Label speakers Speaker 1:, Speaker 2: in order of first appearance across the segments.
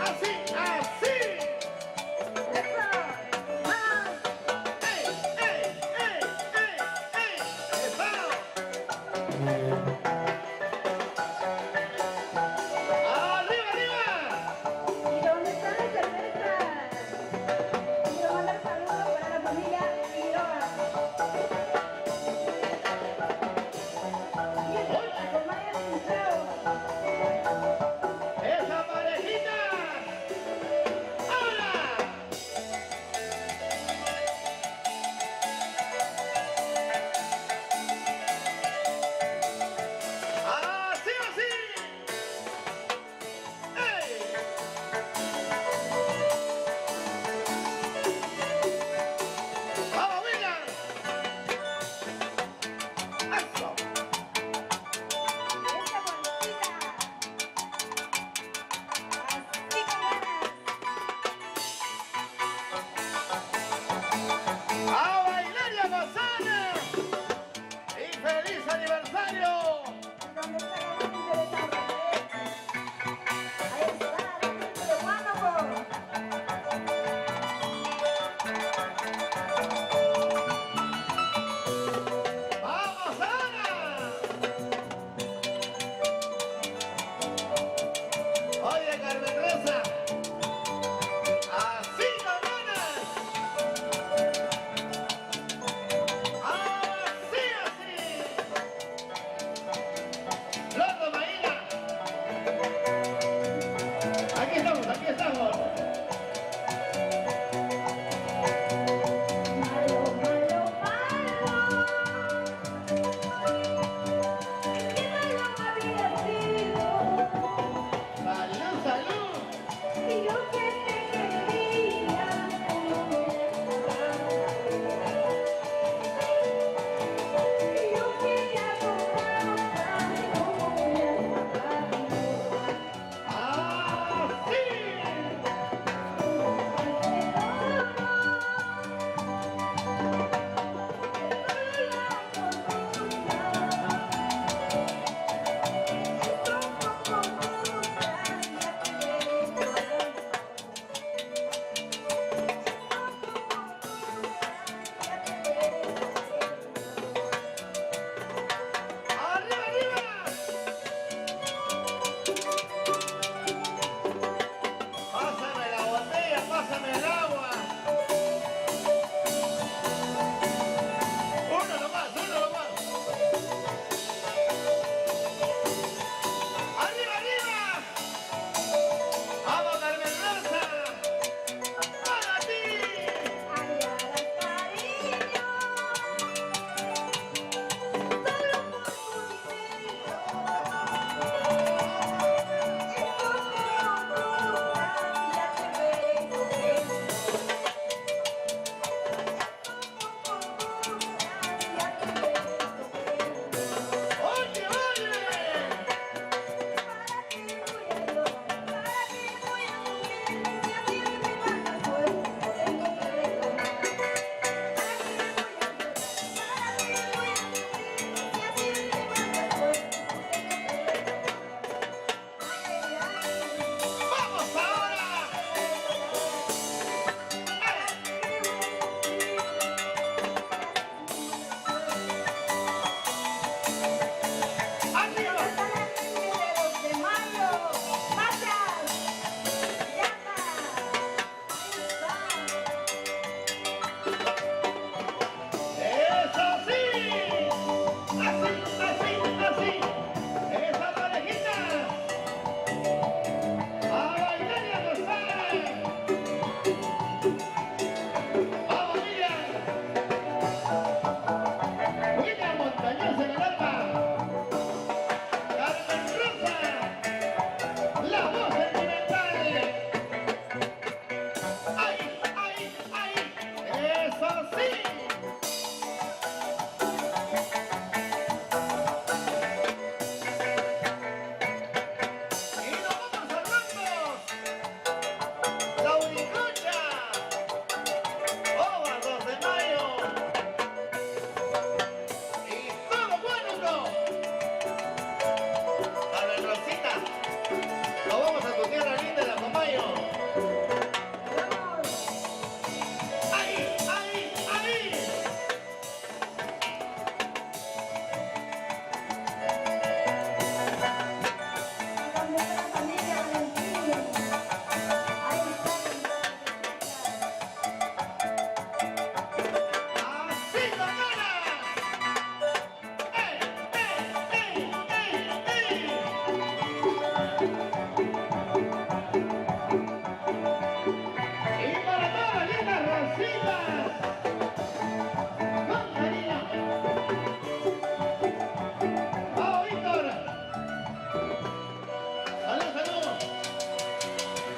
Speaker 1: Así, así.
Speaker 2: Eso. Más.
Speaker 1: ¡Ey, ey, ey, ey, ey! ¡Eso! ¡Arriba, arriba!
Speaker 2: ¿Y dónde están las cervezas? Quiero mandar saludos para la familia Figueroa. Y el Maya Sincero.
Speaker 1: ¡Esa parejita! ¡Ahora! ¡Así, así! ¡Ey! ¡Vamos, William! ¡Eso!
Speaker 2: Esta bolsita. Así con ganas.
Speaker 1: ¡A bailar y a gozar! ¡Y feliz aniversario!
Speaker 2: ¿Dónde está la gente de San Rafael? Ahí está la gente de Huánuco.
Speaker 1: ¡Vamos, Ana! Oye, Carmen Rosa, así con ganas. Así, así. Loco, Maína. Aquí estamos, aquí estamos.
Speaker 2: Malo, malo, malo. Qué malo había sido.
Speaker 1: Salud, salud.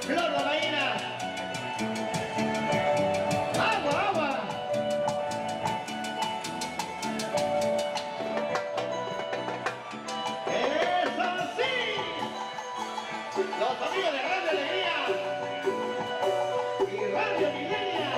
Speaker 1: Flor Romaína. Agua, agua. ¡Eso sí! Los amigos de Radio Alegría y Radio Milenia.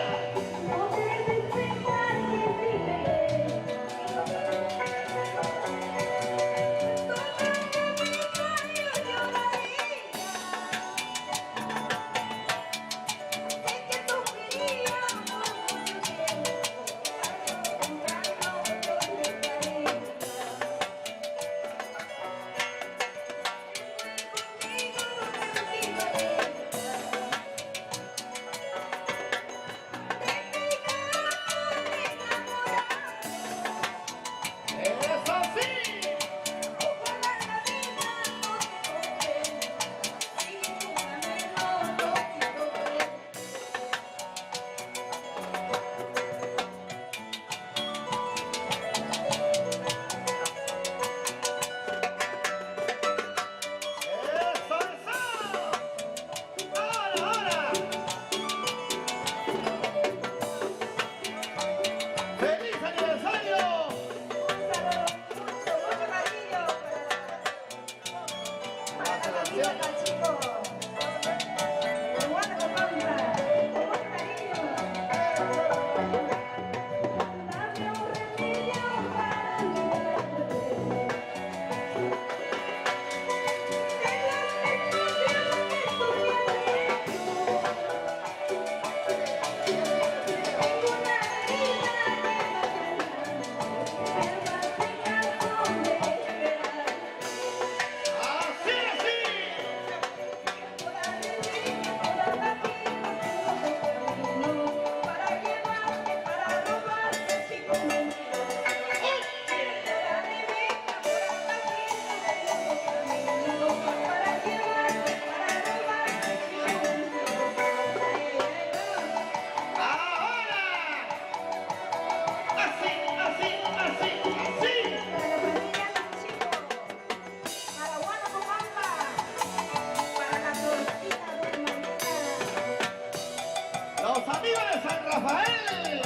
Speaker 1: Los amigos de San Rafael,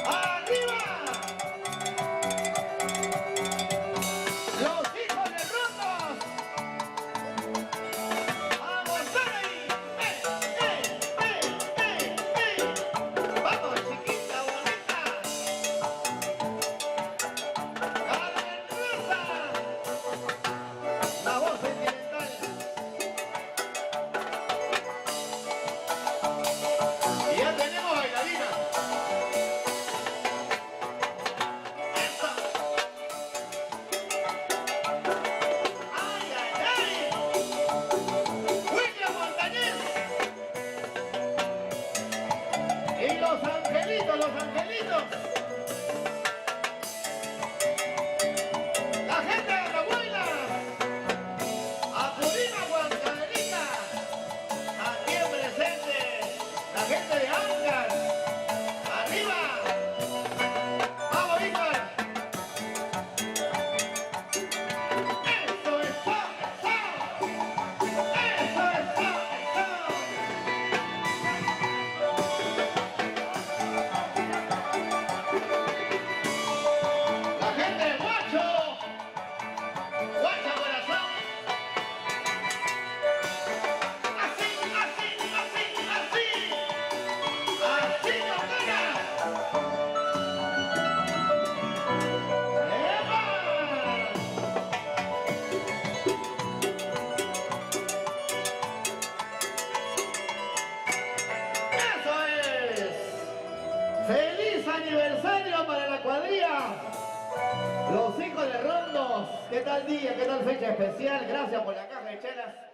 Speaker 1: ¡arriba! Los hijos de Rondos, ¡vamos ahí! ¡Vamos, chiquita bonita! ¡Carmen Rosa! La voz sentimental. Ya tenemos bailarina. ¡Eso! ¡Ay, ay, ay! William Montañez. Y los angelitos, los angelitos. La gente de la abuela. Apurina Guantanerica. Aquí presente. La gente de Angar. ¡Arriba! ¡Vamos, Víctor! ¡Eso, eso, eso! ¡Eso, eso, eso! La gente de Guacho. ¡Guacha corazón! ¡Así, así, así, así! ¡Así no pega! ¡Epa! ¡Eso es! ¡Feliz aniversario para la cuadrilla! Los hijos de Rondos. ¿Qué tal día? ¿Qué tal fecha especial? Gracias por la caja de chelas.